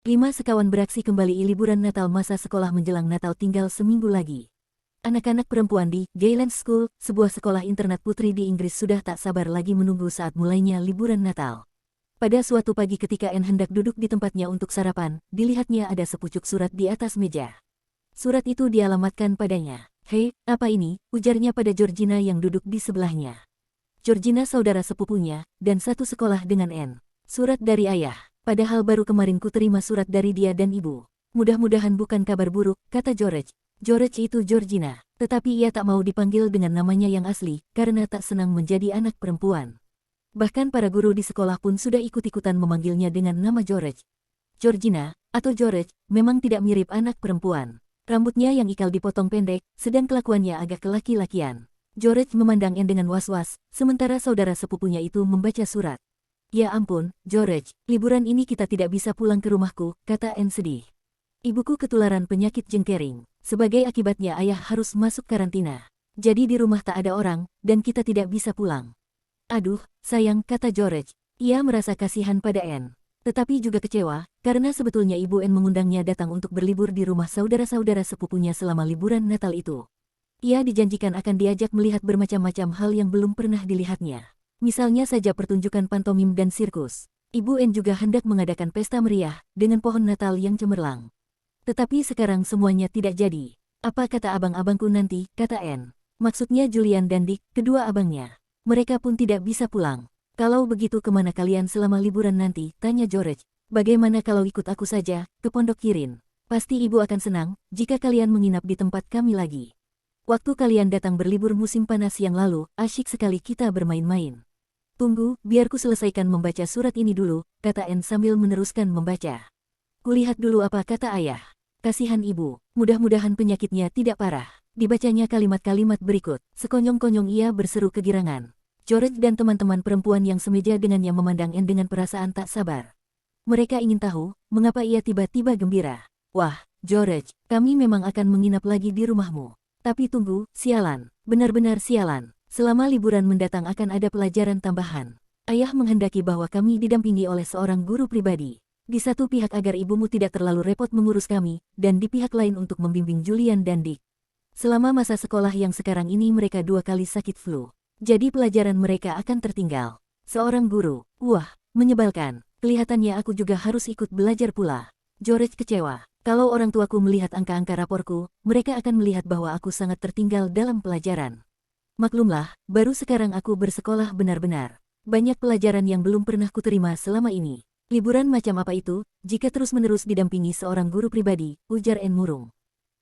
5 sekawan beraksi kembali liburan Natal masa sekolah menjelang Natal tinggal seminggu lagi. Anak-anak perempuan di Gayland School, sebuah sekolah internat putri di Inggris sudah tak sabar lagi menunggu saat mulainya liburan Natal. Pada suatu pagi ketika Anne hendak duduk di tempatnya untuk sarapan, dilihatnya ada sepucuk surat di atas meja. Surat itu dialamatkan padanya. "Hei, apa ini?" ujarnya pada Georgina yang duduk di sebelahnya. Georgina saudara sepupunya, dan satu sekolah dengan Anne. "Surat dari ayah. Padahal baru kemarin ku terima surat dari dia dan ibu. Mudah-mudahan bukan kabar buruk," kata George. George itu Georgina, tetapi ia tak mau dipanggil dengan namanya yang asli, karena tak senang menjadi anak perempuan. Bahkan para guru di sekolah pun sudah ikut-ikutan memanggilnya dengan nama George. Georgina, atau George, memang tidak mirip anak perempuan. Rambutnya yang ikal dipotong pendek, sedang kelakuannya agak kelaki-lakian. George memandang Anne dengan was-was, sementara saudara sepupunya itu membaca surat. "Ya ampun, George, liburan ini kita tidak bisa pulang ke rumahku," kata Anne sedih. "Ibuku ketularan penyakit jengkering. Sebagai akibatnya ayah harus masuk karantina. Jadi di rumah tak ada orang, dan kita tidak bisa pulang." "Aduh, sayang," kata George. Ia merasa kasihan pada Anne. Tetapi juga kecewa, karena sebetulnya ibu Anne mengundangnya datang untuk berlibur di rumah saudara-saudara sepupunya selama liburan Natal itu. Ia dijanjikan akan diajak melihat bermacam-macam hal yang belum pernah dilihatnya. Misalnya saja pertunjukan pantomim dan sirkus. Ibu Anne juga hendak mengadakan pesta meriah, dengan pohon Natal yang cemerlang. Tetapi sekarang semuanya tidak jadi. "Apa kata abang-abangku nanti?" kata Anne. Maksudnya Julian dan Dick, kedua abangnya. "Mereka pun tidak bisa pulang." "Kalau begitu kemana kalian selama liburan nanti?" tanya George. "Bagaimana kalau ikut aku saja, ke Pondok Kirin? Pasti ibu akan senang, jika kalian menginap di tempat kami lagi. Waktu kalian datang berlibur musim panas yang lalu, asyik sekali kita bermain-main." "Tunggu, biar ku selesaikan membaca surat ini dulu," kata Anne sambil meneruskan membaca. "Kulihat dulu apa kata ayah. Kasihan ibu, mudah-mudahan penyakitnya tidak parah." Dibacanya kalimat-kalimat berikut, sekonyong-konyong ia berseru kegirangan. George dan teman-teman perempuan yang semeja dengannya memandang Anne dengan perasaan tak sabar. Mereka ingin tahu, mengapa ia tiba-tiba gembira. "Wah, George, kami memang akan menginap lagi di rumahmu. Tapi tunggu, sialan, benar-benar sialan. Selama liburan mendatang akan ada pelajaran tambahan. Ayah menghendaki bahwa kami didampingi oleh seorang guru pribadi. Di satu pihak agar ibumu tidak terlalu repot mengurus kami, dan di pihak lain untuk membimbing Julian dan Dick. Selama masa sekolah yang sekarang ini mereka 2 kali sakit flu. Jadi pelajaran mereka akan tertinggal. Seorang guru, wah, menyebalkan. Kelihatannya aku juga harus ikut belajar pula." George kecewa. "Kalau orang tuaku melihat angka-angka raporku, mereka akan melihat bahwa aku sangat tertinggal dalam pelajaran. Maklumlah, baru sekarang aku bersekolah benar-benar. Banyak pelajaran yang belum pernah kuterima selama ini. Liburan macam apa itu, jika terus-menerus didampingi seorang guru pribadi," ujar Anne murung.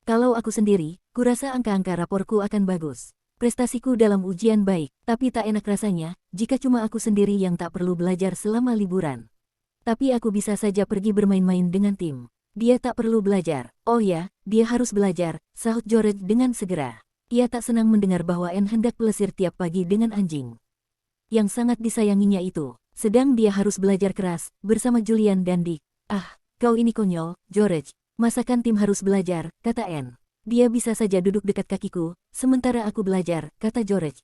"Kalau aku sendiri, kurasa angka-angka raporku akan bagus. Prestasiku dalam ujian baik, tapi tak enak rasanya, jika cuma aku sendiri yang tak perlu belajar selama liburan. Tapi aku bisa saja pergi bermain-main dengan tim. Dia tak perlu belajar." "Oh ya, dia harus belajar," sahut George dengan segera. Ia tak senang mendengar bahwa Anne hendak pelesir tiap pagi dengan anjing yang sangat disayanginya itu. Sedang dia harus belajar keras, bersama Julian dan Dick. "Ah, kau ini konyol, George. Masakan tim harus belajar," kata Anne. "Dia bisa saja duduk dekat kakiku, sementara aku belajar," kata George.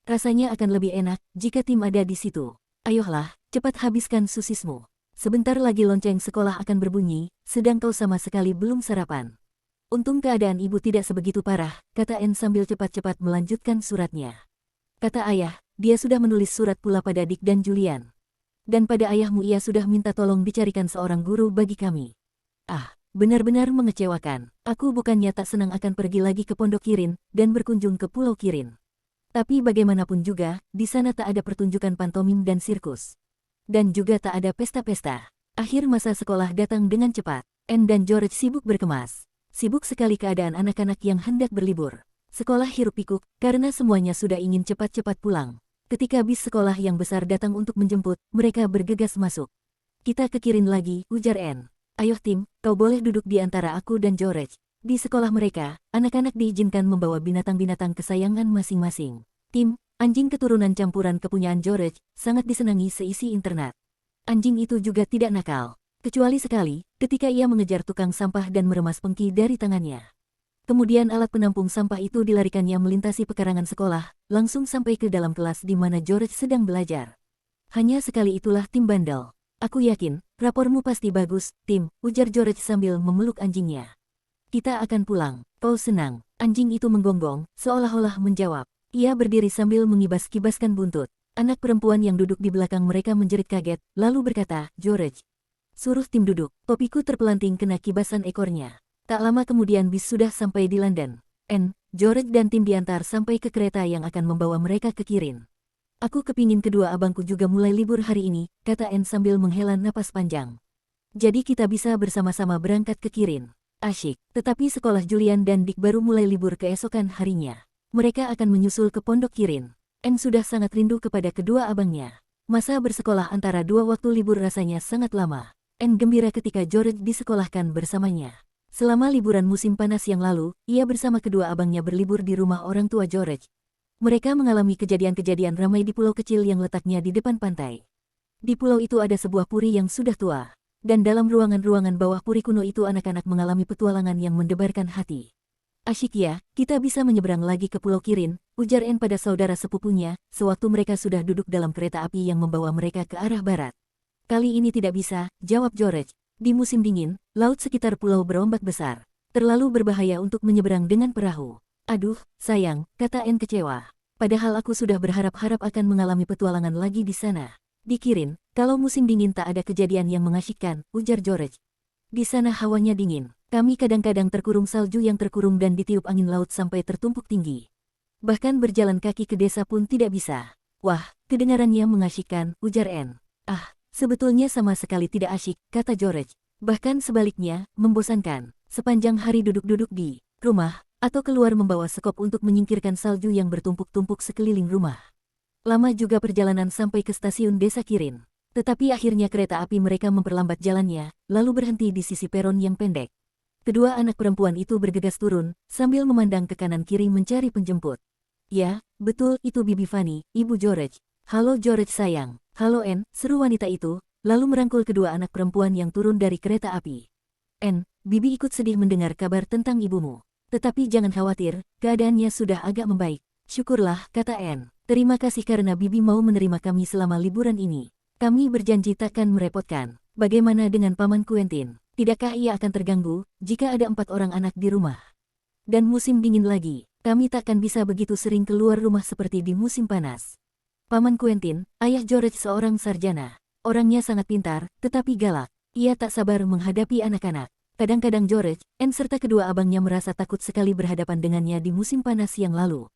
"Rasanya akan lebih enak, jika tim ada di situ. Ayolah, cepat habiskan sosismu. Sebentar lagi lonceng sekolah akan berbunyi, sedang kau sama sekali belum sarapan." "Untung keadaan ibu tidak sebegitu parah," kata Anne sambil cepat-cepat melanjutkan suratnya. "Kata ayah, dia sudah menulis surat pula pada Dick dan Julian. Dan pada ayahmu ia sudah minta tolong dicarikan seorang guru bagi kami." "Ah, benar-benar mengecewakan. Aku bukannya tak senang akan pergi lagi ke Pondok Kirin, dan berkunjung ke Pulau Kirin. Tapi bagaimanapun juga, di sana tak ada pertunjukan pantomim dan sirkus. Dan juga tak ada pesta-pesta." Akhir masa sekolah datang dengan cepat. Anne dan George sibuk berkemas. Sibuk sekali keadaan anak-anak yang hendak berlibur. Sekolah hiruk-pikuk, karena semuanya sudah ingin cepat-cepat pulang. Ketika bis sekolah yang besar datang untuk menjemput, mereka bergegas masuk. "Kita ke Kirin lagi," ujar Anne. "Ayo Tim, kau boleh duduk di antara aku dan George." Di sekolah mereka, anak-anak diizinkan membawa binatang-binatang kesayangan masing-masing. Tim, anjing keturunan campuran kepunyaan George, sangat disenangi seisi internat. Anjing itu juga tidak nakal. Kecuali sekali, ketika ia mengejar tukang sampah dan meremas pengki dari tangannya. Kemudian alat penampung sampah itu dilarikannya melintasi pekarangan sekolah, langsung sampai ke dalam kelas di mana George sedang belajar. Hanya sekali itulah Tim bandel. Aku yakin, Rapormu pasti bagus, Tim, ujar George sambil memeluk anjingnya. Kita akan pulang. Kau senang. Anjing itu menggonggong, seolah-olah menjawab. Ia berdiri sambil mengibas-kibaskan buntut. Anak perempuan yang duduk di belakang mereka menjerit kaget, lalu berkata, George. Suruh Tim duduk. Topiku terpelanting kena kibasan ekornya. Tak lama kemudian bis sudah sampai di London. George dan Tim diantar sampai ke kereta yang akan membawa mereka ke Kirin. Aku kepingin kedua abangku juga mulai libur hari ini, kata Anne sambil menghela napas panjang. Jadi kita bisa bersama-sama berangkat ke Kirin. Asyik, tetapi sekolah Julian dan Dick baru mulai libur keesokan harinya. Mereka akan menyusul ke pondok Kirin. Anne sudah sangat rindu kepada kedua abangnya. Masa bersekolah antara dua waktu libur rasanya sangat lama. Anne gembira ketika George disekolahkan bersamanya. Selama liburan musim panas yang lalu, ia bersama kedua abangnya berlibur di rumah orang tua George. Mereka mengalami kejadian-kejadian ramai di pulau kecil yang letaknya di depan pantai. Di pulau itu ada sebuah puri yang sudah tua. Dan dalam ruangan-ruangan bawah puri kuno itu anak-anak mengalami petualangan yang mendebarkan hati. Asyik ya, kita bisa menyeberang lagi ke Pulau Kirin, ujar Anne pada saudara sepupunya, sewaktu mereka sudah duduk dalam kereta api yang membawa mereka ke arah barat. Kali ini tidak bisa, jawab George. Di musim dingin, laut sekitar pulau berombak besar. Terlalu berbahaya untuk menyeberang dengan perahu. Aduh, sayang, kata Anne kecewa. Padahal aku sudah berharap-harap akan mengalami petualangan lagi di sana. Di Kirin, kalau musim dingin tak ada kejadian yang mengasyikkan, ujar George. Di sana hawanya dingin. Kami kadang-kadang terkurung salju yang terkurung dan ditiup angin laut sampai tertumpuk tinggi. Bahkan berjalan kaki ke desa pun tidak bisa. Wah, kedengarannya mengasyikkan, ujar Anne. Sebetulnya sama sekali tidak asyik, kata George. Bahkan sebaliknya, membosankan. Sepanjang hari duduk-duduk di rumah, atau keluar membawa sekop untuk menyingkirkan salju yang bertumpuk-tumpuk sekeliling rumah. Lama juga perjalanan sampai ke stasiun desa Kirin. Tetapi akhirnya kereta api mereka memperlambat jalannya, lalu berhenti di sisi peron yang pendek. Kedua anak perempuan itu bergegas turun, sambil memandang ke kanan kiri mencari penjemput. Ya, betul itu Bibi Fanny, ibu George. Halo George sayang. Halo Anne, seru wanita itu, lalu merangkul kedua anak perempuan yang turun dari kereta api. Anne, Bibi ikut sedih mendengar kabar tentang ibumu. Tetapi jangan khawatir, keadaannya sudah agak membaik. Syukurlah, kata Anne. Terima kasih karena Bibi mau menerima kami selama liburan ini. Kami berjanji takkan merepotkan. Bagaimana dengan Paman Quentin? Tidakkah ia akan terganggu, jika ada 4 orang anak di rumah? Dan musim dingin lagi, kami takkan bisa begitu sering keluar rumah seperti di musim panas. Paman Quentin, ayah George seorang sarjana. Orangnya sangat pintar, tetapi galak. Ia tak sabar menghadapi anak-anak. Kadang-kadang George, Anne serta kedua abangnya merasa takut sekali berhadapan dengannya di musim panas yang lalu.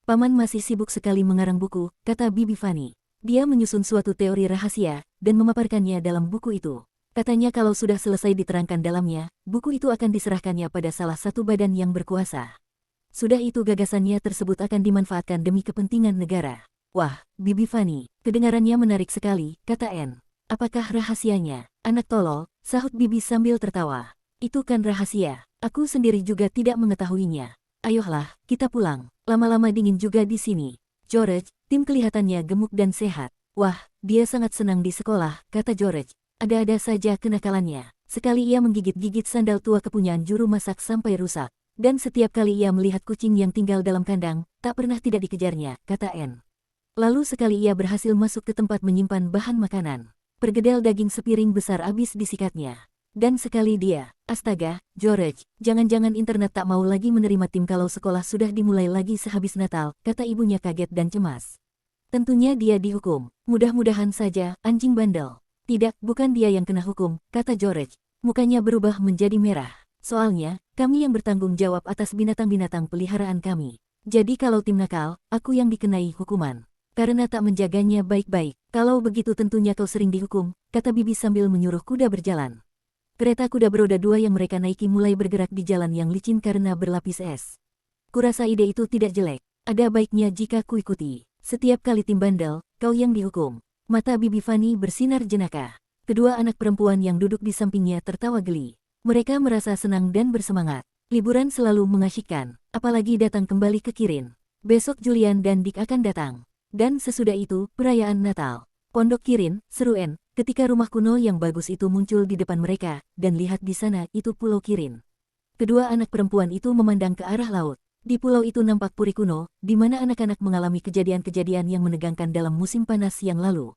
Paman masih sibuk sekali mengarang buku, kata Bibi Fanny. Dia menyusun suatu teori rahasia, dan memaparkannya dalam buku itu. Katanya kalau sudah selesai diterangkan dalamnya, buku itu akan diserahkannya pada salah satu badan yang berkuasa. Sudah itu gagasannya tersebut akan dimanfaatkan demi kepentingan negara. Wah, Bibi Fanny, kedengarannya menarik sekali, kata Anne. Apakah rahasianya? Anak tolol, sahut Bibi sambil tertawa. Itu kan rahasia, aku sendiri juga tidak mengetahuinya. Ayolah, kita pulang, lama-lama dingin juga di sini. George, Tim kelihatannya gemuk dan sehat. Wah, dia sangat senang di sekolah, kata George. Ada-ada saja kenakalannya. Sekali ia menggigit-gigit sandal tua kepunyaan juru masak sampai rusak. Dan setiap kali ia melihat kucing yang tinggal dalam kandang, tak pernah tidak dikejarnya, kata Anne. Lalu sekali ia berhasil masuk ke tempat menyimpan bahan makanan. Pergedel daging sepiring besar habis disikatnya. Dan sekali dia, astaga, George, jangan-jangan internet tak mau lagi menerima Tim kalau sekolah sudah dimulai lagi sehabis Natal, kata ibunya kaget dan cemas. Tentunya dia dihukum, mudah-mudahan saja, anjing bandel. Tidak, bukan dia yang kena hukum, kata George. Mukanya berubah menjadi merah. Soalnya, kami yang bertanggung jawab atas binatang-binatang peliharaan kami. Jadi kalau Tim nakal, aku yang dikenai hukuman. Karena tak menjaganya baik-baik. Kalau begitu tentunya kau sering dihukum, kata Bibi sambil menyuruh kuda berjalan. Kereta kuda beroda 2 yang mereka naiki mulai bergerak di jalan yang licin karena berlapis es. Kurasa ide itu tidak jelek. Ada baiknya jika kuikuti. Setiap kali Tim bandel, kau yang dihukum. Mata Bibi Fanny bersinar jenaka. Kedua anak perempuan yang duduk di sampingnya tertawa geli. Mereka merasa senang dan bersemangat. Liburan selalu mengasyikkan, apalagi datang kembali ke Kirin. Besok Julian dan Dick akan datang. Dan sesudah itu, perayaan Natal. Pondok Kirin, seru Anne, ketika rumah kuno yang bagus itu muncul di depan mereka, dan lihat di sana itu Pulau Kirin. Kedua anak perempuan itu memandang ke arah laut. Di pulau itu nampak puri kuno, di mana anak-anak mengalami kejadian-kejadian yang menegangkan dalam musim panas yang lalu.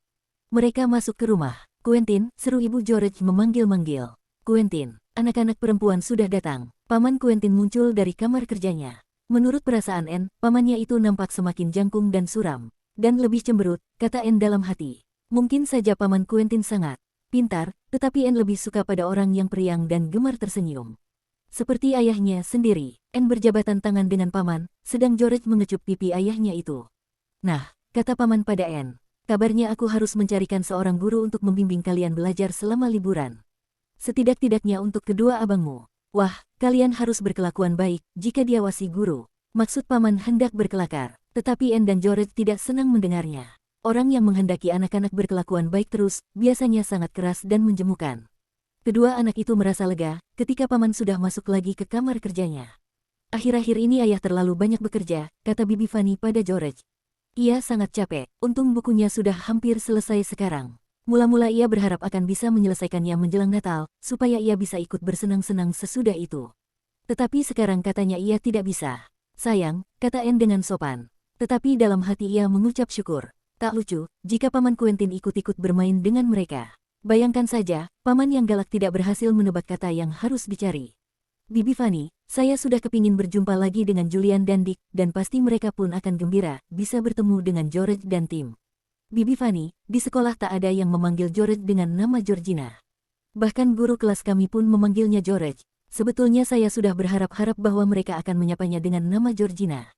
Mereka masuk ke rumah. Quentin, seru Ibu George memanggil-manggil. Quentin, anak-anak perempuan sudah datang. Paman Quentin muncul dari kamar kerjanya. Menurut perasaan Anne, pamannya itu nampak semakin jangkung dan suram. Dan lebih cemberut, kata Anne dalam hati. Mungkin saja paman Quentin sangat pintar, tetapi Anne lebih suka pada orang yang periang dan gemar tersenyum. Seperti ayahnya sendiri, Anne berjabatan tangan dengan paman, sedang George mengecup pipi ayahnya itu. Nah, kata paman pada Anne, kabarnya aku harus mencarikan seorang guru untuk membimbing kalian belajar selama liburan. Setidak-tidaknya untuk kedua abangmu. Wah, kalian harus berkelakuan baik jika diawasi guru. Maksud paman hendak berkelakar, tetapi Anne dan George tidak senang mendengarnya. Orang yang menghendaki anak-anak berkelakuan baik terus, biasanya sangat keras dan menjemukan. Kedua anak itu merasa lega ketika paman sudah masuk lagi ke kamar kerjanya. Akhir-akhir ini ayah terlalu banyak bekerja, kata Bibi Fanny pada George. Ia sangat capek, untung bukunya sudah hampir selesai sekarang. Mula-mula ia berharap akan bisa menyelesaikannya menjelang Natal, supaya ia bisa ikut bersenang-senang sesudah itu. Tetapi sekarang katanya ia tidak bisa. Sayang, kata Anne dengan sopan. Tetapi dalam hati ia mengucap syukur. Tak lucu, jika paman Quentin ikut-ikut bermain dengan mereka. Bayangkan saja, paman yang galak tidak berhasil menebak kata yang harus dicari. Bibi Fanny, saya sudah kepingin berjumpa lagi dengan Julian dan Dick, dan pasti mereka pun akan gembira bisa bertemu dengan George dan Tim. Bibi Fanny, di sekolah tak ada yang memanggil George dengan nama Georgina. Bahkan guru kelas kami pun memanggilnya George. Sebetulnya saya sudah berharap-harap bahwa mereka akan menyapanya dengan nama Georgina.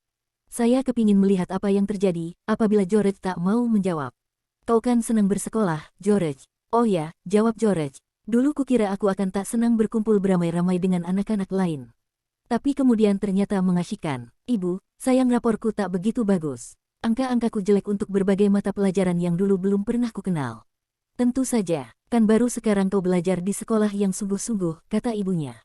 Saya kepingin melihat apa yang terjadi apabila George tak mau menjawab. Kau kan senang bersekolah, George. Oh ya, jawab George. Dulu kukira aku akan tak senang berkumpul beramai-ramai dengan anak-anak lain. Tapi kemudian ternyata mengasyikkan. Ibu, sayang raporku tak begitu bagus. Angka-angkaku jelek untuk berbagai mata pelajaran yang dulu belum pernah kukenal. Tentu saja, kan baru sekarang kau belajar di sekolah yang sungguh-sungguh, kata ibunya.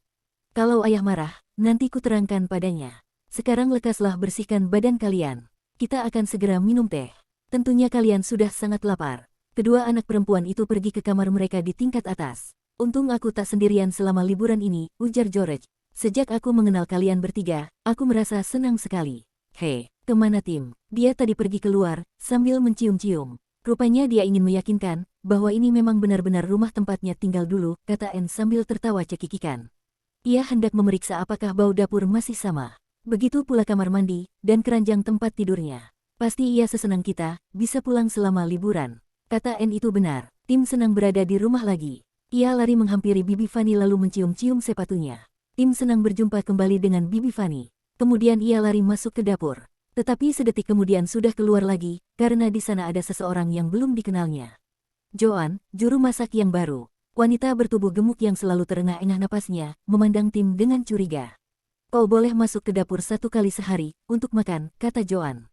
Kalau ayah marah, nanti kuterangkan padanya. Sekarang lekaslah bersihkan badan kalian. Kita akan segera minum teh. Tentunya kalian sudah sangat lapar. Kedua anak perempuan itu pergi ke kamar mereka di tingkat atas. Untung aku tak sendirian selama liburan ini, ujar George. Sejak aku mengenal kalian bertiga, aku merasa senang sekali. Hei, kemana Tim? Dia tadi pergi keluar, sambil mencium-cium. Rupanya dia ingin meyakinkan bahwa ini memang benar-benar rumah tempatnya tinggal dulu, kata Anne sambil tertawa cekikikan. Ia hendak memeriksa apakah bau dapur masih sama. Begitu pula kamar mandi dan keranjang tempat tidurnya. Pasti ia sesenang kita, bisa pulang selama liburan. Kata Anne itu benar, Tim senang berada di rumah lagi. Ia lari menghampiri Bibi Fanny lalu mencium-cium sepatunya. Tim senang berjumpa kembali dengan Bibi Fanny. Kemudian ia lari masuk ke dapur. Tetapi sedetik kemudian sudah keluar lagi, karena di sana ada seseorang yang belum dikenalnya. Joan, juru masak yang baru. Wanita bertubuh gemuk yang selalu terengah-engah napasnya, memandang Tim dengan curiga. Kau boleh masuk ke dapur 1 kali sehari, untuk makan, kata Joan.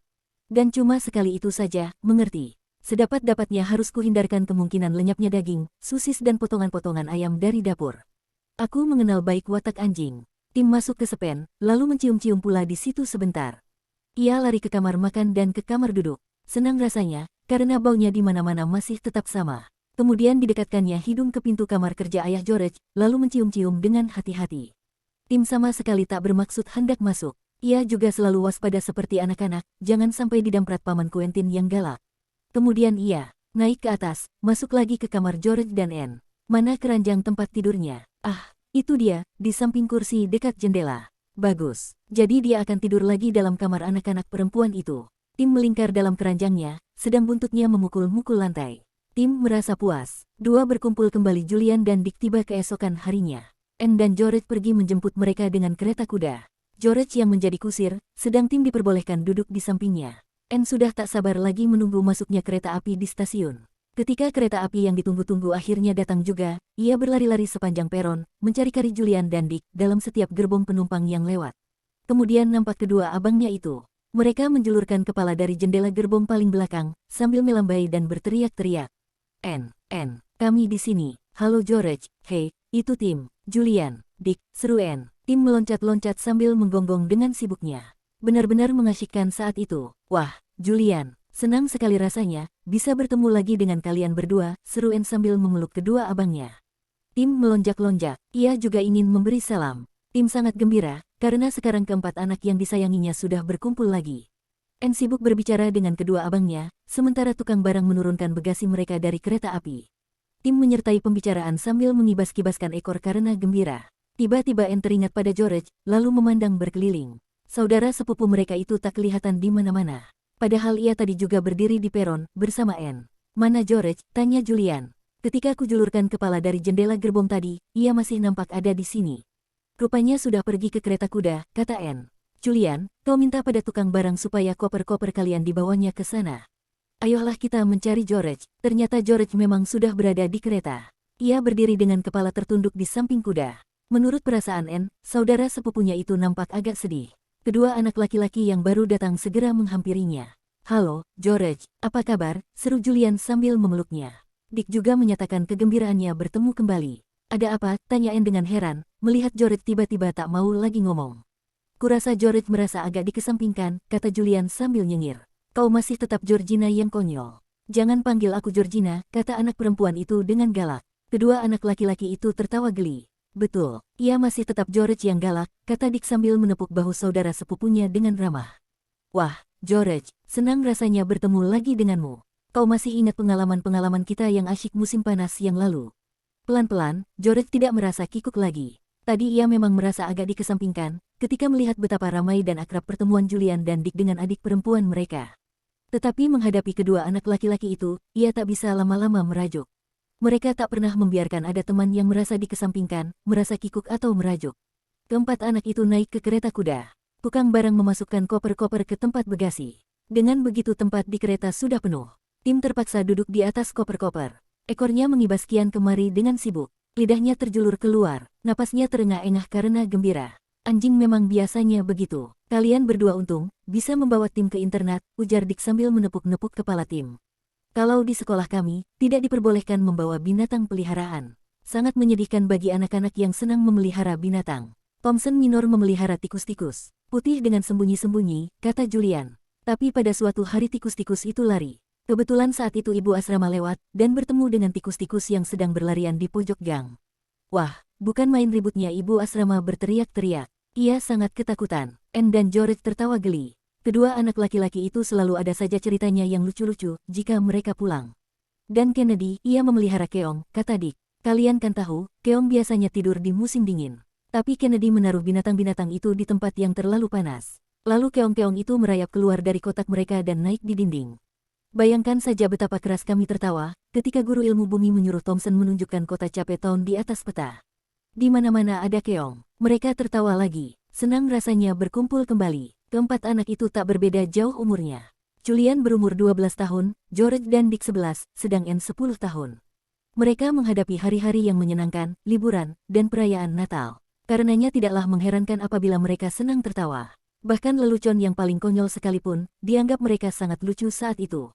Dan cuma sekali itu saja, mengerti. Sedapat-dapatnya harus kuhindarkan kemungkinan lenyapnya daging, sosis dan potongan-potongan ayam dari dapur. Aku mengenal baik watak anjing. Tim masuk ke sepen, lalu mencium-cium pula di situ sebentar. Ia lari ke kamar makan dan ke kamar duduk. Senang rasanya, karena baunya di mana-mana masih tetap sama. Kemudian didekatkannya hidung ke pintu kamar kerja ayah George, lalu mencium-cium dengan hati-hati. Tim sama sekali tak bermaksud hendak masuk. Ia juga selalu waspada seperti anak-anak, jangan sampai didamprat paman Quentin yang galak. Kemudian ia naik ke atas, masuk lagi ke kamar George dan Anne. Mana keranjang tempat tidurnya? Ah, itu dia, di samping kursi dekat jendela. Bagus, jadi dia akan tidur lagi dalam kamar anak-anak perempuan itu. Tim melingkar dalam keranjangnya, sedang buntutnya memukul-mukul lantai. Tim merasa puas. Dua berkumpul kembali Julian dan Dick tiba keesokan harinya. Anne dan George pergi menjemput mereka dengan kereta kuda. George yang menjadi kusir, sedang Tim diperbolehkan duduk di sampingnya. Anne sudah tak sabar lagi menunggu masuknya kereta api di stasiun. Ketika kereta api yang ditunggu-tunggu akhirnya datang juga, ia berlari-lari sepanjang peron, mencari-cari Julian dan Dick dalam setiap gerbong penumpang yang lewat. Kemudian nampak kedua abangnya itu. Mereka menjulurkan kepala dari jendela gerbong paling belakang, sambil melambai dan berteriak-teriak. Anne, kami di sini. Halo George, hei, itu Tim, Julian, Dick, seru Anne. Tim meloncat-loncat sambil menggonggong dengan sibuknya. Benar-benar mengasyikkan saat itu. Wah, Julian, senang sekali rasanya, bisa bertemu lagi dengan kalian berdua, seru Anne sambil memeluk kedua abangnya. Tim melonjak-lonjak, ia juga ingin memberi salam. Tim sangat gembira, karena sekarang keempat anak yang disayanginya sudah berkumpul lagi. Anne sibuk berbicara dengan kedua abangnya, sementara tukang barang menurunkan bagasi mereka dari kereta api. Tim menyertai pembicaraan sambil mengibas-kibaskan ekor karena gembira. Tiba-tiba Anne teringat pada George, lalu memandang berkeliling. Saudara sepupu mereka itu tak kelihatan di mana-mana. Padahal ia tadi juga berdiri di peron, bersama Anne. "Mana George?" tanya Julian. "Ketika aku julurkan kepala dari jendela gerbong tadi, ia masih nampak ada di sini." "Rupanya sudah pergi ke kereta kuda," kata Anne. "Julian, kau minta pada tukang barang supaya koper-koper kalian dibawanya ke sana. Ayolah kita mencari George." Ternyata George memang sudah berada di kereta. Ia berdiri dengan kepala tertunduk di samping kuda. Menurut perasaan Anne, saudara sepupunya itu nampak agak sedih. Kedua anak laki-laki yang baru datang segera menghampirinya. "Halo, George, apa kabar?" seru Julian sambil memeluknya. Dick juga menyatakan kegembiraannya bertemu kembali. "Ada apa?" tanya Anne dengan heran, melihat George tiba-tiba tak mau lagi ngomong. "Kurasa George merasa agak dikesampingkan," kata Julian sambil nyengir. "Kau masih tetap Georgina yang konyol." "Jangan panggil aku Georgina," kata anak perempuan itu dengan galak. Kedua anak laki-laki itu tertawa geli. "Betul, ia masih tetap George yang galak," kata Dick sambil menepuk bahu saudara sepupunya dengan ramah. "Wah, George, senang rasanya bertemu lagi denganmu. Kau masih ingat pengalaman-pengalaman kita yang asyik musim panas yang lalu?" Pelan-pelan, George tidak merasa kikuk lagi. Tadi ia memang merasa agak dikesampingkan, ketika melihat betapa ramai dan akrab pertemuan Julian dan Dick dengan adik perempuan mereka. Tetapi menghadapi kedua anak laki-laki itu, ia tak bisa lama-lama merajuk. Mereka tak pernah membiarkan ada teman yang merasa dikesampingkan, merasa kikuk atau merajuk. Keempat anak itu naik ke kereta kuda. Tukang barang memasukkan koper-koper ke tempat bagasi. Dengan begitu tempat di kereta sudah penuh. Tim terpaksa duduk di atas koper-koper. Ekornya mengibas kian kemari dengan sibuk. Lidahnya terjulur keluar, napasnya terengah-engah karena gembira. "Anjing memang biasanya begitu. Kalian berdua untung, bisa membawa tim ke internat," ujar Dick sambil menepuk-nepuk kepala tim. "Kalau di sekolah kami, tidak diperbolehkan membawa binatang peliharaan. Sangat menyedihkan bagi anak-anak yang senang memelihara binatang." Thompson Minor memelihara tikus-tikus. "Putih dengan sembunyi-sembunyi," kata Julian. Tapi pada suatu hari tikus-tikus itu lari. Kebetulan saat itu ibu asrama lewat, dan bertemu dengan tikus-tikus yang sedang berlarian di pojok gang. Wah, bukan main ributnya ibu asrama berteriak-teriak. Ia sangat ketakutan. Anne dan George tertawa geli. Kedua anak laki-laki itu selalu ada saja ceritanya yang lucu-lucu jika mereka pulang. "Dan Kennedy, ia memelihara keong," kata Dick. "Kalian kan tahu, keong biasanya tidur di musim dingin. Tapi Kennedy menaruh binatang-binatang itu di tempat yang terlalu panas. Lalu keong-keong itu merayap keluar dari kotak mereka dan naik di dinding." Bayangkan saja betapa keras kami tertawa ketika guru ilmu bumi menyuruh Thompson menunjukkan kota Capetown di atas peta. "Di mana-mana ada keong." Mereka tertawa lagi. Senang rasanya berkumpul kembali. Keempat anak itu tak berbeda jauh umurnya. Julian berumur 12 tahun, George dan Dick 11, sedang Anne 10 tahun. Mereka menghadapi hari-hari yang menyenangkan, liburan, dan perayaan Natal. Karenanya tidaklah mengherankan apabila mereka senang tertawa. Bahkan lelucon yang paling konyol sekalipun, dianggap mereka sangat lucu saat itu.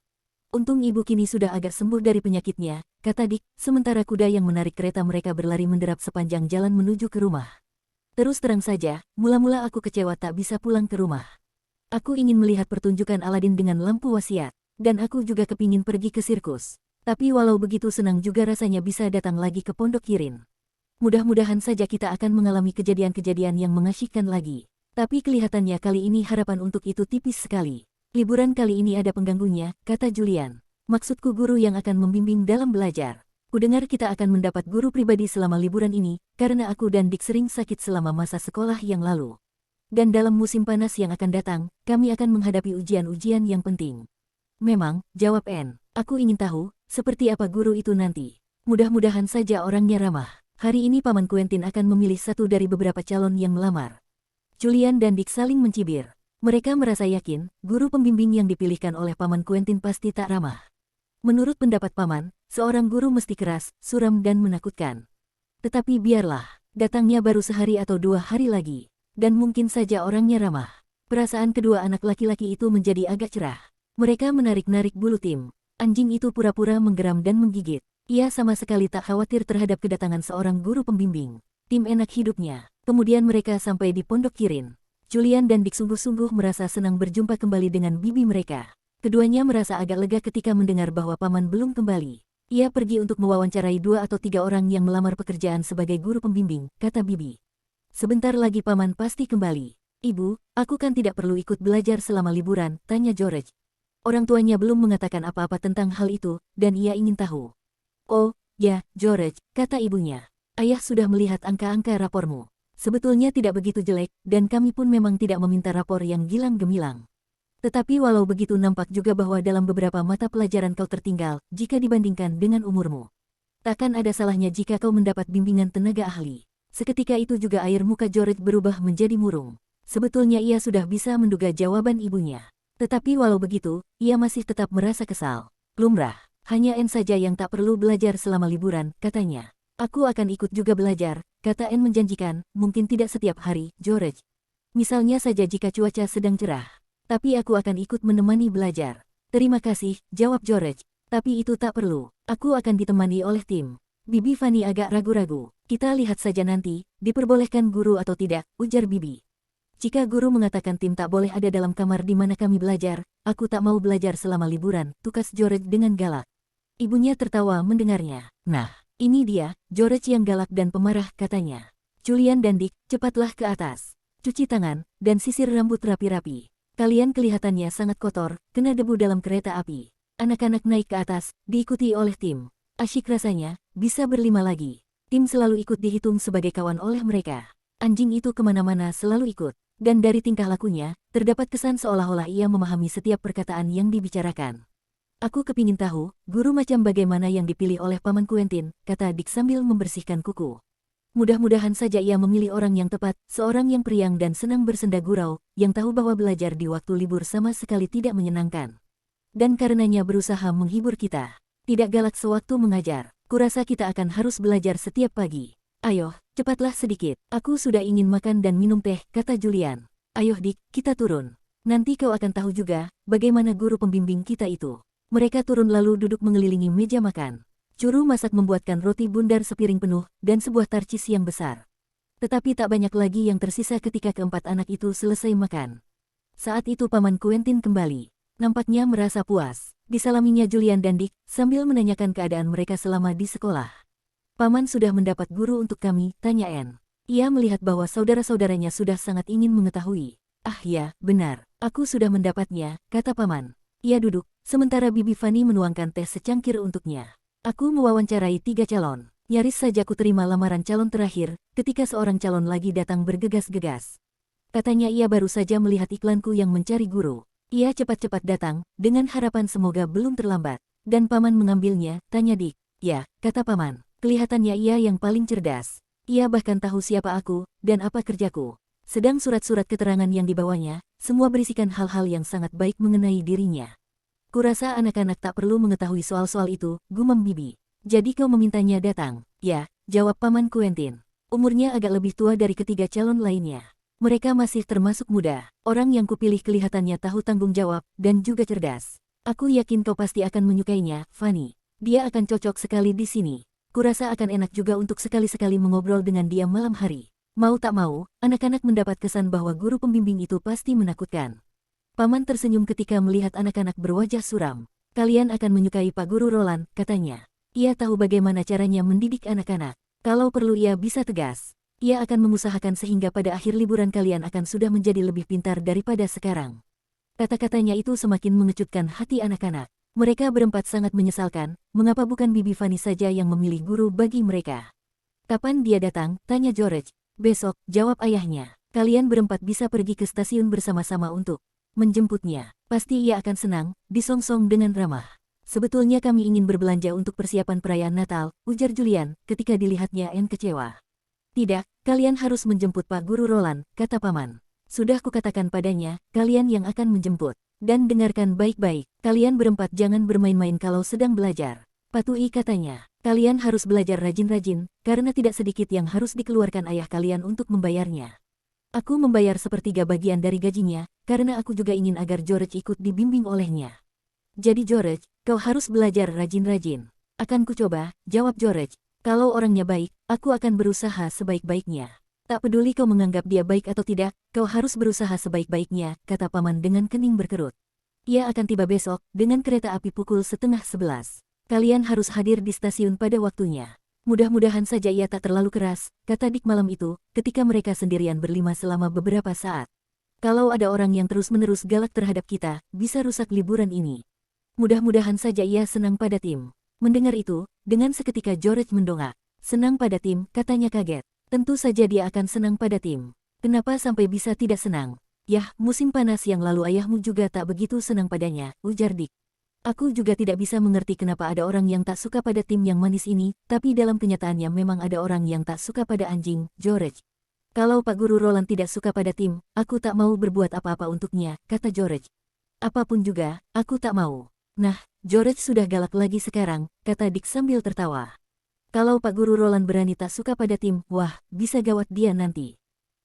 "Untung ibu kini sudah agak sembuh dari penyakitnya," kata Dick, sementara kuda yang menarik kereta mereka berlari menderap sepanjang jalan menuju ke rumah. "Terus terang saja, mula-mula aku kecewa tak bisa pulang ke rumah. Aku ingin melihat pertunjukan Aladin dengan lampu wasiat, dan aku juga kepingin pergi ke sirkus. Tapi walau begitu senang juga rasanya bisa datang lagi ke Pondok Kirin. Mudah-mudahan saja kita akan mengalami kejadian-kejadian yang mengasyikkan lagi. Tapi kelihatannya kali ini harapan untuk itu tipis sekali. Liburan kali ini ada pengganggunya," kata Julian. "Maksudku guru yang akan membimbing dalam belajar. Kudengar kita akan mendapat guru pribadi selama liburan ini, karena aku dan Dick sering sakit selama masa sekolah yang lalu. Dan dalam musim panas yang akan datang, kami akan menghadapi ujian-ujian yang penting." "Memang," jawab Anne. "Aku ingin tahu, seperti apa guru itu nanti. Mudah-mudahan saja orangnya ramah." Hari ini Paman Quentin akan memilih satu dari beberapa calon yang melamar. Julian dan Dick saling mencibir. Mereka merasa yakin, guru pembimbing yang dipilihkan oleh Paman Quentin pasti tak ramah. Menurut pendapat Paman, seorang guru mesti keras, suram dan menakutkan. Tetapi biarlah, datangnya baru sehari atau 2 hari lagi. Dan mungkin saja orangnya ramah. Perasaan kedua anak laki-laki itu menjadi agak cerah. Mereka menarik-narik bulu tim. Anjing itu pura-pura menggeram dan menggigit. Ia sama sekali tak khawatir terhadap kedatangan seorang guru pembimbing. Tim enak hidupnya. Kemudian mereka sampai di Pondok Kirin. Julian dan Dick sungguh-sungguh merasa senang berjumpa kembali dengan bibi mereka. Keduanya merasa agak lega ketika mendengar bahwa Paman belum kembali. Ia pergi untuk mewawancarai 2 atau 3 orang yang melamar pekerjaan sebagai guru pembimbing, kata bibi. "Sebentar lagi Paman pasti kembali." "Ibu, aku kan tidak perlu ikut belajar selama liburan," tanya George. Orang tuanya belum mengatakan apa-apa tentang hal itu, dan ia ingin tahu. "Oh, Ya, George, kata ibunya. Ayah sudah melihat angka-angka rapormu. Sebetulnya tidak begitu jelek, dan kami pun memang tidak meminta rapor yang gilang gemilang. Tetapi walau begitu nampak juga bahwa dalam beberapa mata pelajaran kau tertinggal jika dibandingkan dengan umurmu. Takkan ada salahnya jika kau mendapat bimbingan tenaga ahli. Seketika itu juga air muka George berubah menjadi murung. Sebetulnya ia sudah bisa menduga jawaban ibunya. Tetapi walau begitu, ia masih tetap merasa kesal. Lumrah, hanya Anne saja yang tak perlu belajar selama liburan, katanya. Aku akan ikut juga belajar, kata Anne menjanjikan, mungkin tidak setiap hari, George. Misalnya saja jika cuaca sedang cerah. Tapi aku akan ikut menemani belajar. Terima kasih, jawab George. Tapi itu tak perlu. Aku akan ditemani oleh tim. Bibi Fanny agak ragu-ragu. Kita lihat saja nanti, diperbolehkan guru atau tidak, ujar Bibi. Jika guru mengatakan tim tak boleh ada dalam kamar di mana kami belajar, aku tak mau belajar selama liburan, tukas George dengan galak. Ibunya tertawa mendengarnya. Nah, ini dia, George yang galak dan pemarah, katanya. Julian dan Dick, cepatlah ke atas. Cuci tangan, dan sisir rambut rapi-rapi. Kalian kelihatannya sangat kotor, kena debu dalam kereta api. Anak-anak naik ke atas, diikuti oleh tim. Asyik rasanya, bisa berlima lagi. Tim selalu ikut dihitung sebagai kawan oleh mereka. Anjing itu kemana-mana selalu ikut. Dan dari tingkah lakunya, terdapat kesan seolah-olah ia memahami setiap perkataan yang dibicarakan. Aku kepingin tahu, guru macam bagaimana yang dipilih oleh Paman Quentin, kata Dick sambil membersihkan kuku. Mudah-mudahan saja ia memilih orang yang tepat, seorang yang periang dan senang bersenda gurau, yang tahu bahwa belajar di waktu libur sama sekali tidak menyenangkan. Dan karenanya berusaha menghibur kita. Tidak galak sewaktu mengajar. Kurasa kita akan harus belajar setiap pagi. Ayo, cepatlah sedikit. Aku sudah ingin makan dan minum teh, kata Julian. Ayo Dick, kita turun. Nanti kau akan tahu juga, bagaimana guru pembimbing kita itu. Mereka turun lalu duduk mengelilingi meja makan. Juru masak membuatkan roti bundar sepiring penuh dan sebuah tarcis yang besar. Tetapi tak banyak lagi yang tersisa ketika keempat anak itu selesai makan. Saat itu Paman Quentin kembali. Nampaknya merasa puas. Disalaminya Julian dan Dick sambil menanyakan keadaan mereka selama di sekolah. Paman sudah mendapat guru untuk kami, tanya Anne. Ia melihat bahwa saudara-saudaranya sudah sangat ingin mengetahui. Ah ya, benar. Aku sudah mendapatnya, kata Paman. Ia duduk, sementara Bibi Fanny menuangkan teh secangkir untuknya. Aku mewawancarai 3 calon. Nyaris saja ku terima lamaran calon terakhir, ketika seorang calon lagi datang bergegas-gegas. Katanya ia baru saja melihat iklanku yang mencari guru. Ia cepat-cepat datang, dengan harapan semoga belum terlambat. Dan Paman mengambilnya, tanya Dick. Ya, kata Paman. Kelihatannya ia yang paling cerdas. Ia bahkan tahu siapa aku, dan apa kerjaku. Sedang surat-surat keterangan yang dibawanya, semua berisikan hal-hal yang sangat baik mengenai dirinya. Kurasa anak-anak tak perlu mengetahui soal-soal itu, gumam Bibi. Jadi kau memintanya datang? Ya, jawab Paman Quentin. Umurnya agak lebih tua dari ketiga calon lainnya. Mereka masih termasuk muda. Orang yang kupilih kelihatannya tahu tanggung jawab, dan juga cerdas. Aku yakin kau pasti akan menyukainya, Fanny. Dia akan cocok sekali di sini. Kurasa akan enak juga untuk sekali-sekali mengobrol dengan dia malam hari. Mau tak mau, anak-anak mendapat kesan bahwa guru pembimbing itu pasti menakutkan. Paman tersenyum ketika melihat anak-anak berwajah suram. Kalian akan menyukai Pak Guru Roland, katanya. Ia tahu bagaimana caranya mendidik anak-anak. Kalau perlu ia bisa tegas. Ia akan mengusahakan sehingga pada akhir liburan kalian akan sudah menjadi lebih pintar daripada sekarang. Kata-katanya itu semakin mengejutkan hati anak-anak. Mereka berempat sangat menyesalkan, mengapa bukan Bibi Fanny saja yang memilih guru bagi mereka. Kapan dia datang, tanya George. Besok, jawab ayahnya. Kalian berempat bisa pergi ke stasiun bersama-sama untuk menjemputnya. Pasti ia akan senang, disongsong dengan ramah. Sebetulnya kami ingin berbelanja untuk persiapan perayaan Natal, ujar Julian, ketika dilihatnya Anne kecewa. Tidak, kalian harus menjemput Pak Guru Roland, kata Paman. Sudah kukatakan padanya, kalian yang akan menjemput. Dan dengarkan baik-baik, kalian berempat jangan bermain-main kalau sedang belajar. Patui katanya, kalian harus belajar rajin-rajin, karena tidak sedikit yang harus dikeluarkan ayah kalian untuk membayarnya. Aku membayar sepertiga bagian dari gajinya, karena aku juga ingin agar George ikut dibimbing olehnya. Jadi George, kau harus belajar rajin-rajin. Akan kucoba, jawab George. Kalau orangnya baik, aku akan berusaha sebaik-baiknya. Tak peduli kau menganggap dia baik atau tidak, kau harus berusaha sebaik-baiknya, kata Paman dengan kening berkerut. Ia akan tiba besok, dengan kereta api pukul 10:30. Kalian harus hadir di stasiun pada waktunya. Mudah-mudahan saja ia tak terlalu keras, kata Dick malam itu, ketika mereka sendirian berlima selama beberapa saat. Kalau ada orang yang terus-menerus galak terhadap kita, bisa rusak liburan ini. Mudah-mudahan saja ia senang pada tim. Mendengar itu, dengan seketika George mendongak. Senang pada tim, katanya kaget. Tentu saja dia akan senang pada tim. Kenapa sampai bisa tidak senang? Yah, musim panas yang lalu ayahmu juga tak begitu senang padanya, ujar Dick. Aku juga tidak bisa mengerti kenapa ada orang yang tak suka pada tim yang manis ini, tapi dalam kenyataannya memang ada orang yang tak suka pada anjing, George. Kalau Pak Guru Roland tidak suka pada tim, aku tak mau berbuat apa-apa untuknya, kata George. Apapun juga, aku tak mau. Nah, George sudah galak lagi sekarang, kata Dick sambil tertawa. Kalau Pak Guru Roland berani tak suka pada tim, wah, bisa gawat dia nanti.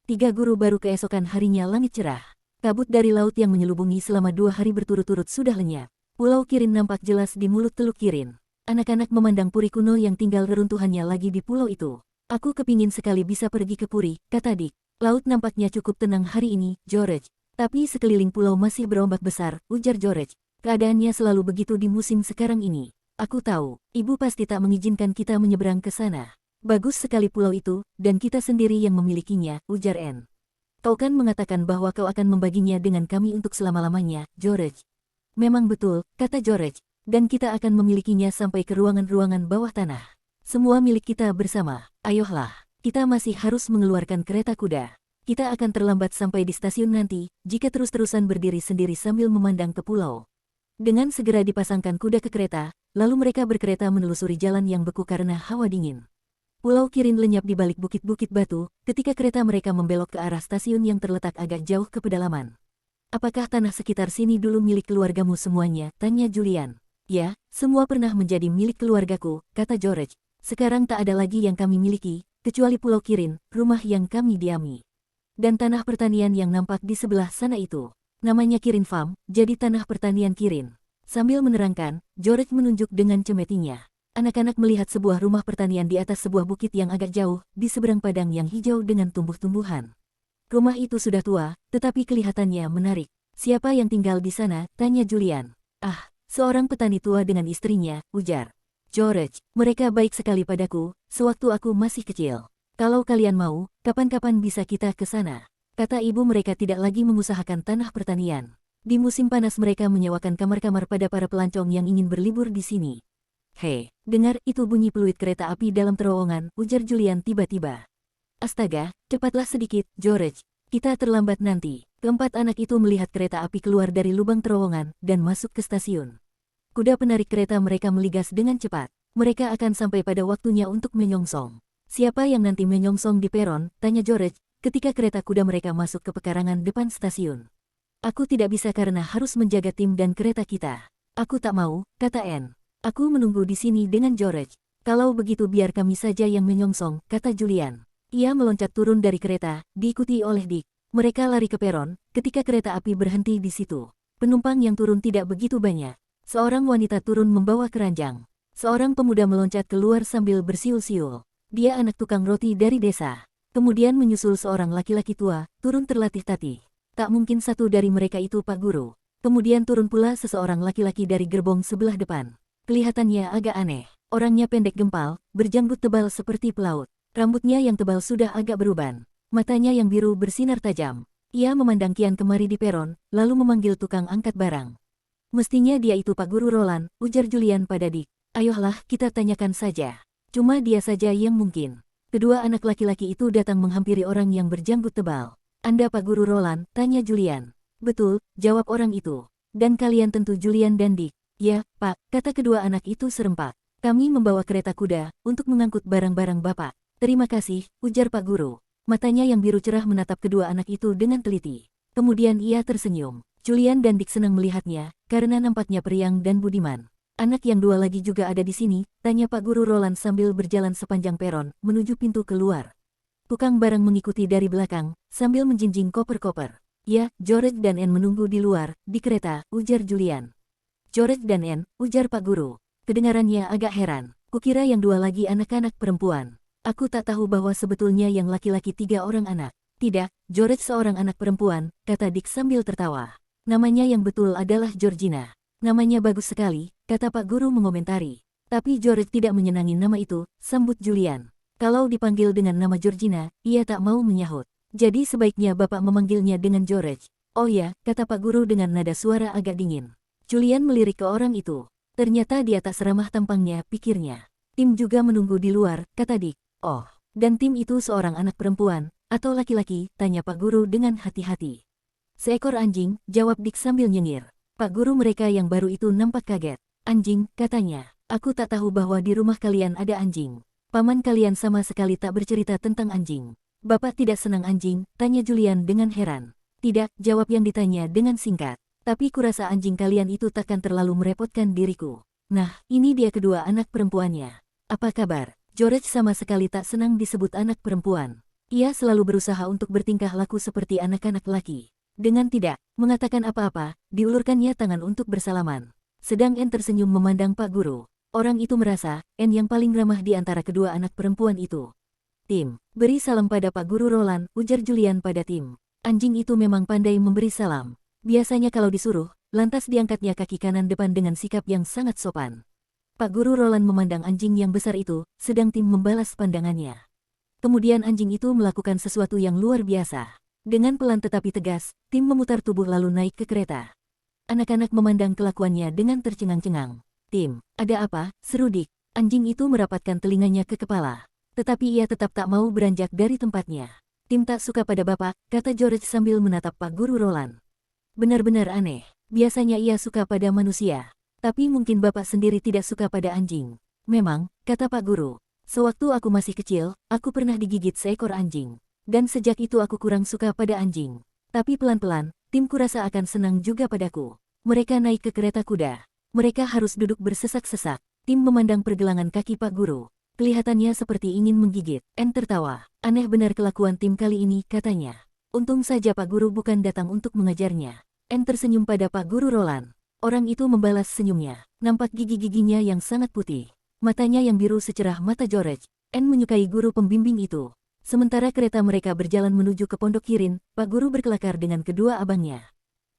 3 guru baru keesokan harinya langit cerah. Kabut dari laut yang menyelubungi selama 2 hari berturut-turut sudah lenyap. Pulau Kirin nampak jelas di mulut Teluk Kirin. Anak-anak memandang puri kuno yang tinggal reruntuhannya lagi di pulau itu. Aku kepingin sekali bisa pergi ke puri, kata Dick. Laut nampaknya cukup tenang hari ini, George. Tapi sekeliling pulau masih berombak besar, ujar George. Keadaannya selalu begitu di musim sekarang ini. Aku tahu, ibu pasti tak mengizinkan kita menyeberang ke sana. Bagus sekali pulau itu, dan kita sendiri yang memilikinya, ujar Anne. Kau kan mengatakan bahwa kau akan membaginya dengan kami untuk selama-lamanya, George. Memang betul, kata George, dan kita akan memilikinya sampai ke ruangan-ruangan bawah tanah. Semua milik kita bersama, ayolah, kita masih harus mengeluarkan kereta kuda. Kita akan terlambat sampai di stasiun nanti, jika terus-terusan berdiri sendiri sambil memandang ke pulau. Dengan segera dipasangkan kuda ke kereta, lalu mereka berkereta menelusuri jalan yang beku karena hawa dingin. Pulau Kirin lenyap di balik bukit-bukit batu, ketika kereta mereka membelok ke arah stasiun yang terletak agak jauh ke pedalaman. Apakah tanah sekitar sini dulu milik keluargamu semuanya? Tanya Julian. Ya, semua pernah menjadi milik keluargaku, kata George. Sekarang tak ada lagi yang kami miliki, kecuali Pulau Kirin, rumah yang kami diami. Dan tanah pertanian yang nampak di sebelah sana itu. Namanya Kirin Farm, jadi tanah pertanian Kirin. Sambil menerangkan, George menunjuk dengan cemetinya. Anak-anak melihat sebuah rumah pertanian di atas sebuah bukit yang agak jauh, di seberang padang yang hijau dengan tumbuh-tumbuhan. Rumah itu sudah tua, tetapi kelihatannya menarik. Siapa yang tinggal di sana? Tanya Julian. Ah, seorang petani tua dengan istrinya, ujar George. Mereka baik sekali padaku, sewaktu aku masih kecil. Kalau kalian mau, kapan-kapan bisa kita ke sana. Kata ibu mereka tidak lagi mengusahakan tanah pertanian. Di musim panas mereka menyewakan kamar-kamar pada para pelancong yang ingin berlibur di sini. Hei, dengar itu bunyi peluit kereta api dalam terowongan, ujar Julian tiba-tiba. Astaga, cepatlah sedikit, George. Kita terlambat nanti. Keempat anak itu melihat kereta api keluar dari lubang terowongan dan masuk ke stasiun. Kuda penarik kereta mereka meligas dengan cepat. Mereka akan sampai pada waktunya untuk menyongsong. Siapa yang nanti menyongsong di peron? Tanya George, ketika kereta kuda mereka masuk ke pekarangan depan stasiun. Aku tidak bisa karena harus menjaga tim dan kereta kita. Aku tak mau, kata Anne. Aku menunggu di sini dengan George. Kalau begitu biar kami saja yang menyongsong, kata Julian. Ia meloncat turun dari kereta, diikuti oleh Dick. Mereka lari ke peron, ketika kereta api berhenti di situ. Penumpang yang turun tidak begitu banyak. Seorang wanita turun membawa keranjang. Seorang pemuda meloncat keluar sambil bersiul-siul. Dia anak tukang roti dari desa. Kemudian menyusul seorang laki-laki tua, turun terlatih-tatih. Tak mungkin satu dari mereka itu Pak Guru. Kemudian turun pula seseorang laki-laki dari gerbong sebelah depan. Kelihatannya agak aneh. Orangnya pendek gempal, berjanggut tebal seperti pelaut. Rambutnya yang tebal sudah agak beruban. Matanya yang biru bersinar tajam. Ia memandang kian kemari di peron, lalu memanggil tukang angkat barang. Mestinya dia itu Pak Guru Roland, ujar Julian pada Dick. Ayolah kita tanyakan saja. Cuma dia saja yang mungkin. Kedua anak laki-laki itu datang menghampiri orang yang berjanggut tebal. Anda Pak Guru Roland? Tanya Julian. Betul, jawab orang itu. Dan kalian tentu Julian dan Dick. Ya, Pak, kata kedua anak itu serempak. Kami membawa kereta kuda untuk mengangkut barang-barang Bapak. Terima kasih, ujar Pak Guru. Matanya yang biru cerah menatap kedua anak itu dengan teliti. Kemudian ia tersenyum. Julian dan Dick senang melihatnya, karena nampaknya periang dan budiman. Anak yang dua lagi juga ada di sini, tanya Pak Guru Roland sambil berjalan sepanjang peron, menuju pintu keluar. Tukang barang mengikuti dari belakang, sambil menjinjing koper-koper. Ya, George dan Anne menunggu di luar, di kereta, ujar Julian. George dan Anne, ujar Pak Guru. Kedengarannya agak heran. Kukira yang dua lagi anak-anak perempuan. Aku tak tahu bahwa sebetulnya yang laki-laki 3 orang anak. Tidak, George seorang anak perempuan, kata Dick sambil tertawa. Namanya yang betul adalah Georgina. Namanya bagus sekali, kata Pak Guru mengomentari. Tapi George tidak menyenangi nama itu, sambut Julian. Kalau dipanggil dengan nama Georgina, ia tak mau menyahut. Jadi sebaiknya Bapak memanggilnya dengan George. Oh ya, kata Pak Guru dengan nada suara agak dingin. Julian melirik ke orang itu. Ternyata dia tak seramah tampangnya, pikirnya. Tim juga menunggu di luar, kata Dick. Oh, dan Tim itu seorang anak perempuan, atau laki-laki, tanya Pak Guru dengan hati-hati. Seekor anjing, jawab Dick sambil nyengir. Pak Guru mereka yang baru itu nampak kaget. Anjing, katanya. Aku tak tahu bahwa di rumah kalian ada anjing. Paman kalian sama sekali tak bercerita tentang anjing. Bapak tidak senang anjing, tanya Julian dengan heran. Tidak, jawab yang ditanya dengan singkat. Tapi kurasa anjing kalian itu takkan terlalu merepotkan diriku. Nah, ini dia kedua anak perempuannya. Apa kabar? George sama sekali tak senang disebut anak perempuan. Ia selalu berusaha untuk bertingkah laku seperti anak-anak laki. Dengan tidak mengatakan apa-apa, diulurkannya tangan untuk bersalaman. Sedang Anne tersenyum memandang Pak Guru. Orang itu merasa, Anne yang paling ramah di antara kedua anak perempuan itu. Tim, beri salam pada Pak Guru Roland, ujar Julian pada Tim. Anjing itu memang pandai memberi salam. Biasanya kalau disuruh, lantas diangkatnya kaki kanan depan dengan sikap yang sangat sopan. Pak Guru Roland memandang anjing yang besar itu, sedang Tim membalas pandangannya. Kemudian anjing itu melakukan sesuatu yang luar biasa. Dengan pelan tetapi tegas, Tim memutar tubuh lalu naik ke kereta. Anak-anak memandang kelakuannya dengan tercengang-cengang. Tim, ada apa? Seru Dick. Anjing itu merapatkan telinganya ke kepala. Tetapi ia tetap tak mau beranjak dari tempatnya. Tim tak suka pada bapak, kata George sambil menatap Pak Guru Roland. Benar-benar aneh. Biasanya ia suka pada manusia. Tapi mungkin bapak sendiri tidak suka pada anjing. Memang, kata Pak Guru. Sewaktu aku masih kecil, aku pernah digigit seekor anjing. Dan sejak itu aku kurang suka pada anjing. Tapi pelan-pelan, Tim kurasa akan senang juga padaku. Mereka naik ke kereta kuda. Mereka harus duduk bersesak-sesak. Tim memandang pergelangan kaki Pak Guru. Kelihatannya seperti ingin menggigit. Anne tertawa. Aneh benar kelakuan Tim kali ini, katanya. Untung saja Pak Guru bukan datang untuk mengajarnya. Anne tersenyum pada Pak Guru Roland. Orang itu membalas senyumnya. Nampak gigi-giginya yang sangat putih. Matanya yang biru secerah mata George. Anne menyukai guru pembimbing itu. Sementara kereta mereka berjalan menuju ke Pondok Kirin, Pak Guru berkelakar dengan kedua abangnya.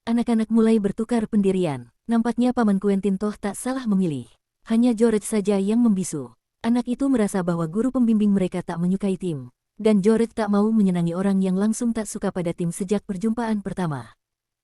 Anak-anak mulai bertukar pendirian. Nampaknya Paman Quentin toh tak salah memilih. Hanya George saja yang membisu. Anak itu merasa bahwa guru pembimbing mereka tak menyukai Tim. Dan George tak mau menyenangi orang yang langsung tak suka pada Tim sejak perjumpaan pertama.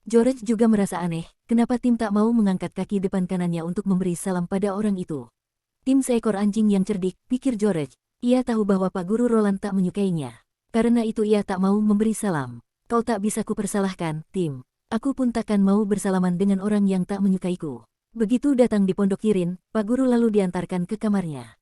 George juga merasa aneh, kenapa Tim tak mau mengangkat kaki depan kanannya untuk memberi salam pada orang itu. Tim seekor anjing yang cerdik, pikir George. Ia tahu bahwa Pak Guru Roland tak menyukainya. Karena itu ia tak mau memberi salam. Kau tak bisa kupersalahkan, Tim. Aku pun takkan mau bersalaman dengan orang yang tak menyukaiku. Begitu datang di Pondok Kirin, Pak Guru lalu diantarkan ke kamarnya.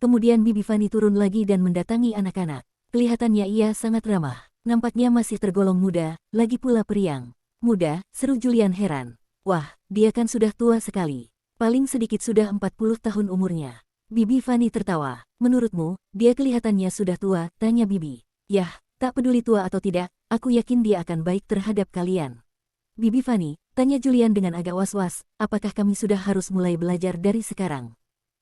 Kemudian Bibi Fanny turun lagi dan mendatangi anak-anak. Kelihatannya ia sangat ramah. Nampaknya masih tergolong muda, lagi pula periang. Muda, seru Julian heran. Wah, dia kan sudah tua sekali. Paling sedikit sudah 40 tahun umurnya. Bibi Fanny tertawa. Menurutmu, dia kelihatannya sudah tua, tanya Bibi. Yah, tak peduli tua atau tidak, aku yakin dia akan baik terhadap kalian. Bibi Fanny, tanya Julian dengan agak was-was, apakah kami sudah harus mulai belajar dari sekarang?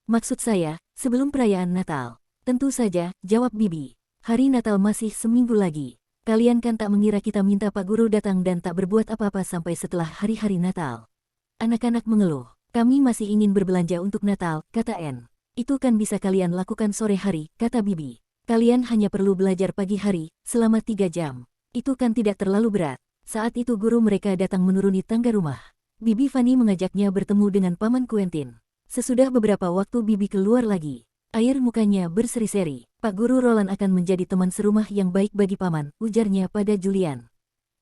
Maksud saya, sebelum perayaan Natal. Tentu saja, jawab Bibi. Hari Natal masih seminggu lagi. Kalian kan tak mengira kita minta Pak Guru datang dan tak berbuat apa-apa sampai setelah hari-hari Natal. Anak-anak mengeluh. Kami masih ingin berbelanja untuk Natal, kata Anne. Itu kan bisa kalian lakukan sore hari, kata Bibi. Kalian hanya perlu belajar pagi hari, selama 3 jam. Itu kan tidak terlalu berat. Saat itu guru mereka datang menuruni tangga rumah. Bibi Fanny mengajaknya bertemu dengan Paman Quentin. Sesudah beberapa waktu Bibi keluar lagi. Air mukanya berseri-seri. Pak Guru Roland akan menjadi teman serumah yang baik bagi Paman, ujarnya pada Julian.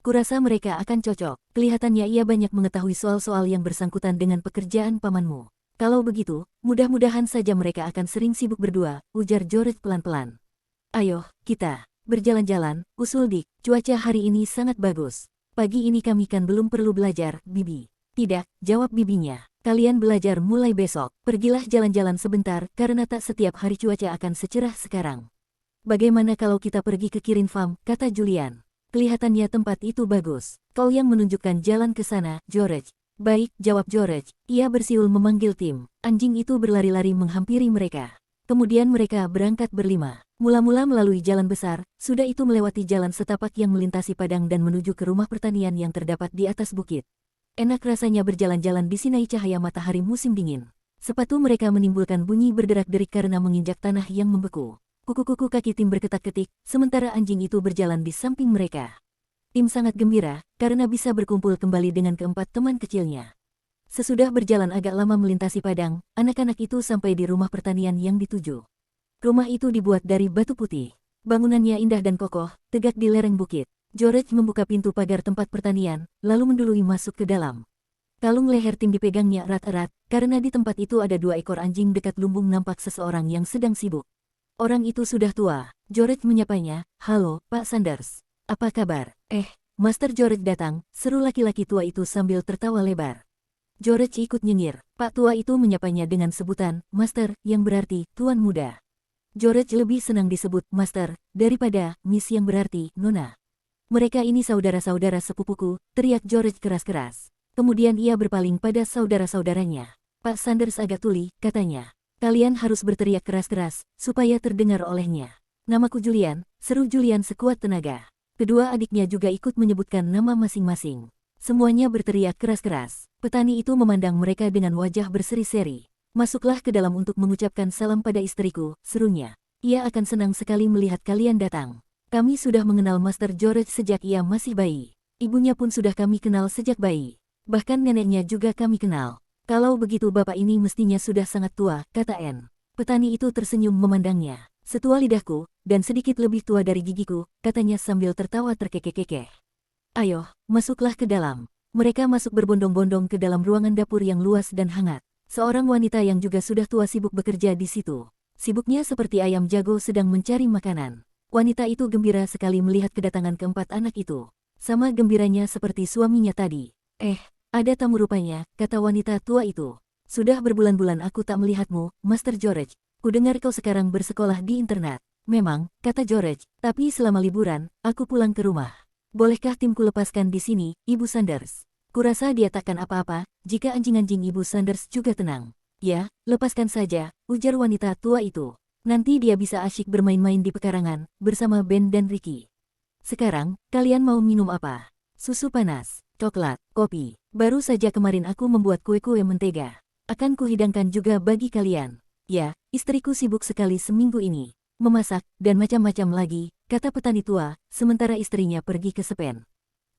Kurasa mereka akan cocok. Kelihatannya ia banyak mengetahui soal-soal yang bersangkutan dengan pekerjaan pamanmu. Kalau begitu, mudah-mudahan saja mereka akan sering sibuk berdua, ujar George pelan-pelan. Ayo, kita berjalan-jalan, usul Dick. Cuaca hari ini sangat bagus. Pagi ini kami kan belum perlu belajar, Bibi. Tidak, jawab bibinya. Kalian belajar mulai besok. Pergilah jalan-jalan sebentar, karena tak setiap hari cuaca akan secerah sekarang. Bagaimana kalau kita pergi ke Kirin Farm, kata Julian. Kelihatannya tempat itu bagus. Kau yang menunjukkan jalan ke sana, George. Baik, jawab George. Ia bersiul memanggil Tim. Anjing itu berlari-lari menghampiri mereka. Kemudian mereka berangkat berlima. Mula-mula melalui jalan besar, sudah itu melewati jalan setapak yang melintasi padang dan menuju ke rumah pertanian yang terdapat di atas bukit. Enak rasanya berjalan-jalan disinai cahaya matahari musim dingin. Sepatu mereka menimbulkan bunyi berderak-derik karena menginjak tanah yang membeku. Kuku-kuku kaki Tim berketak-ketik, sementara anjing itu berjalan di samping mereka. Tim sangat gembira, karena bisa berkumpul kembali dengan keempat teman kecilnya. Sesudah berjalan agak lama melintasi padang, anak-anak itu sampai di rumah pertanian yang dituju. Rumah itu dibuat dari batu putih. Bangunannya indah dan kokoh, tegak di lereng bukit. George membuka pintu pagar tempat pertanian, lalu mendului masuk ke dalam. Kalung leher Tim dipegangnya erat-erat, karena di tempat itu ada 2 ekor anjing dekat lumbung nampak seseorang yang sedang sibuk. Orang itu sudah tua. George menyapanya, "Halo, Pak Sanders. Apa kabar?" Master George datang," seru laki-laki tua itu sambil tertawa lebar. George ikut nyengir. Pak tua itu menyapanya dengan sebutan, "Master," yang berarti, Tuan Muda. George lebih senang disebut Master, daripada Miss yang berarti, Nona. "Mereka ini saudara-saudara sepupuku," teriak George keras-keras. Kemudian ia berpaling pada saudara-saudaranya. "Pak Sanders agak tuli," katanya. "Kalian harus berteriak keras-keras, supaya terdengar olehnya." "Namaku Julian," seru Julian sekuat tenaga. Kedua adiknya juga ikut menyebutkan nama masing-masing. Semuanya berteriak keras-keras. Petani itu memandang mereka dengan wajah berseri-seri. "Masuklah ke dalam untuk mengucapkan salam pada istriku," serunya. "Ia akan senang sekali melihat kalian datang. Kami sudah mengenal Master George sejak ia masih bayi. Ibunya pun sudah kami kenal sejak bayi. Bahkan neneknya juga kami kenal. Kalau begitu bapak ini mestinya sudah sangat tua," kata Anne. Petani itu tersenyum memandangnya. "Setua lidahku, dan sedikit lebih tua dari gigiku," katanya sambil tertawa terkekeh-kekeh. "Ayo, masuklah ke dalam." Mereka masuk berbondong-bondong ke dalam ruangan dapur yang luas dan hangat. Seorang wanita yang juga sudah tua sibuk bekerja di situ. Sibuknya seperti ayam jago sedang mencari makanan. Wanita itu gembira sekali melihat kedatangan keempat anak itu. Sama gembiranya seperti suaminya tadi. Ada tamu rupanya," kata wanita tua itu. "Sudah berbulan-bulan aku tak melihatmu, Master George. Kudengar kau sekarang bersekolah di internat." "Memang," kata George, "tapi selama liburan, aku pulang ke rumah. Bolehkah timku lepaskan di sini, Ibu Sanders?" "Kurasa dia takkan apa-apa, jika anjing-anjing Ibu Sanders juga tenang." "Ya, lepaskan saja," ujar wanita tua itu. "Nanti dia bisa asyik bermain-main di pekarangan, bersama Ben dan Ricky. Sekarang, kalian mau minum apa? Susu panas, coklat, kopi. Baru saja kemarin aku membuat kue-kue mentega. Akan kuhidangkan juga bagi kalian." "Ya, istriku sibuk sekali seminggu ini. Memasak, dan macam-macam lagi," kata petani tua, sementara istrinya pergi ke Spen.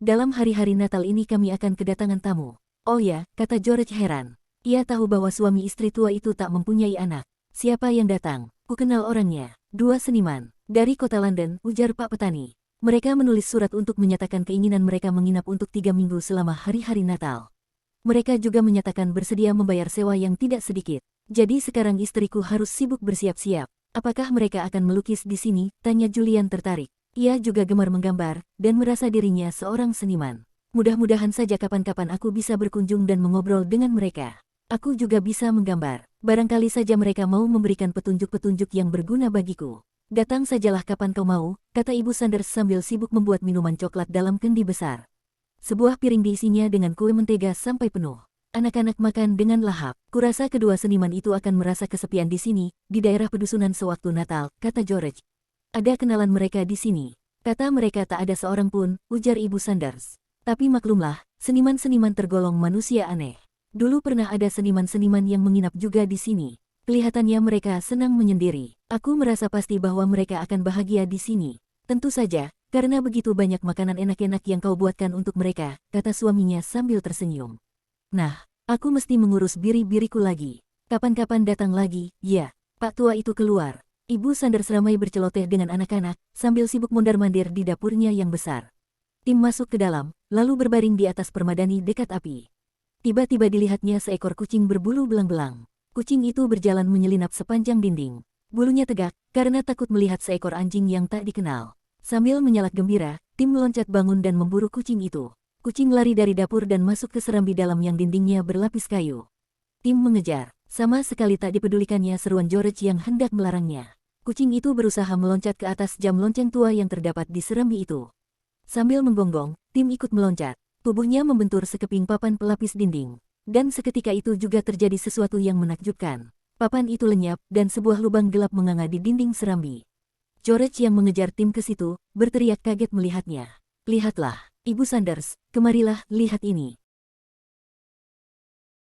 "Dalam hari-hari Natal ini kami akan kedatangan tamu." "Oh ya," kata George heran. Ia tahu bahwa suami istri tua itu tak mempunyai anak. "Siapa yang datang? Ku kenal orangnya. 2 seniman. Dari kota London," ujar Pak Petani. "Mereka menulis surat untuk menyatakan keinginan mereka menginap untuk 3 minggu selama hari-hari Natal. Mereka juga menyatakan bersedia membayar sewa yang tidak sedikit. Jadi sekarang istriku harus sibuk bersiap-siap." "Apakah mereka akan melukis di sini?" tanya Julian tertarik. Ia juga gemar menggambar, dan merasa dirinya seorang seniman. "Mudah-mudahan saja kapan-kapan aku bisa berkunjung dan mengobrol dengan mereka. Aku juga bisa menggambar. Barangkali saja mereka mau memberikan petunjuk-petunjuk yang berguna bagiku." "Datang sajalah kapan kau mau," kata Ibu Sanders sambil sibuk membuat minuman coklat dalam kendi besar. Sebuah piring diisinya dengan kue mentega sampai penuh. Anak-anak makan dengan lahap. "Kurasa kedua seniman itu akan merasa kesepian di sini, di daerah pedusunan sewaktu Natal," kata George. "Ada kenalan mereka di sini." "Kata mereka tak ada seorang pun," ujar Ibu Sanders. "Tapi maklumlah, seniman-seniman tergolong manusia aneh. Dulu pernah ada seniman-seniman yang menginap juga di sini. Kelihatannya mereka senang menyendiri. Aku merasa pasti bahwa mereka akan bahagia di sini. Tentu saja, karena begitu banyak makanan enak-enak yang kau buatkan untuk mereka," kata suaminya sambil tersenyum. "Nah, aku mesti mengurus biri-biriku lagi. Kapan-kapan datang lagi." "Ya." Pak tua itu keluar. Ibu Sanders ramai berceloteh dengan anak-anak, sambil sibuk mondar-mandir di dapurnya yang besar. Tim masuk ke dalam, lalu berbaring di atas permadani dekat api. Tiba-tiba dilihatnya seekor kucing berbulu belang-belang. Kucing itu berjalan menyelinap sepanjang dinding. Bulunya tegak, karena takut melihat seekor anjing yang tak dikenal. Sambil menyalak gembira, Tim meloncat bangun dan memburu kucing itu. Kucing lari dari dapur dan masuk ke serambi dalam yang dindingnya berlapis kayu. Tim mengejar. Sama sekali tak dipedulikannya seruan George yang hendak melarangnya. Kucing itu berusaha meloncat ke atas jam lonceng tua yang terdapat di serambi itu. Sambil menggonggong, Tim ikut meloncat. Tubuhnya membentur sekeping papan pelapis dinding. Dan seketika itu juga terjadi sesuatu yang menakjubkan. Papan itu lenyap, dan sebuah lubang gelap menganga di dinding serambi. George yang mengejar Tim ke situ, berteriak kaget melihatnya. "Lihatlah, Ibu Sanders, kemarilah, lihat ini."